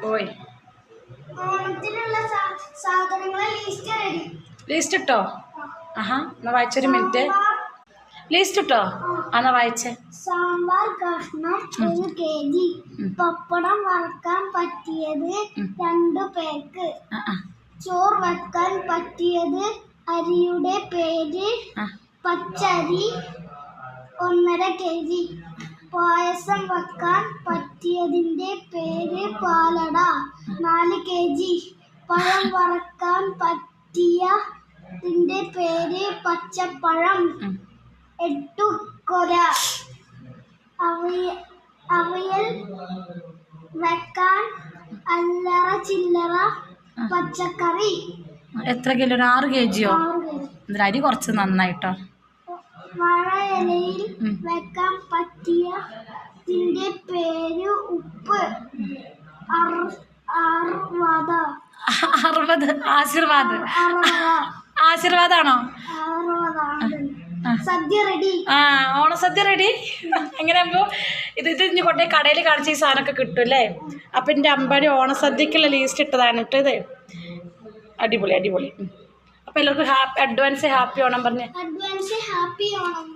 ഓയ് ഓണത്തിനുള്ള സാധനങ്ങളെ ലിസ്റ്റ് ഇട്ടോ? ആഹാ, എന്നാ വായിച്ചൊരു മിനിറ്റ്. ലിസ്റ്റ് ഇട്ടോ? എന്നാ വായിച്ചേ. സാമ്പാർ കഷ്ണം 1 kg, പപ്പടം വറക്കാൻ പറ്റിയത് 2 പേർക്ക്, ചോറ് വെക്കാൻ പറ്റിയത് അരിയുടെ പേര് പച്ചരി 1.5 kg, പായസം വെക്കാൻ പറ്റിയതിൻ്റെ പേര് പാലട 4 kg, പഴം വറക്കാൻ പറ്റിയതിൻ്റെ പേര് പച്ചപ്പഴം 8 കൊല, അവിയൽ വെക്കാൻ അല്ലറ ചില്ലറ പച്ചക്കറി. എത്ര കിലോ? 6 kgയോ? അരി കുറച്ച് നന്നായിട്ടോ. വാഴയിലയിൽ വെക്കാൻ പറ്റിയതിൻ്റെ പേര് ഉപ്പ് 60. ആശീർവാദാണോ? സദ്യ റെഡി. ഓണസദ്യ റെഡി. എങ്ങനെയാകുമ്പോൾ ഇത് ഇനി കൊണ്ടേ കടയിൽ കാണിച്ച ഈ സാധനമൊക്കെ കിട്ടും അല്ലേ? അപ്പം എൻ്റെ അമ്പാടി ഓണസദ്യക്കുള്ള ലീസ്റ്റ് ഇട്ടതാണ് കേട്ടോ ഇത്. അടിപൊളി അടിപൊളി. അപ്പം എല്ലാവർക്കും അഡ്വാൻസ് ഹാപ്പി ഓണം പറഞ്ഞേ. Advance happy Onam.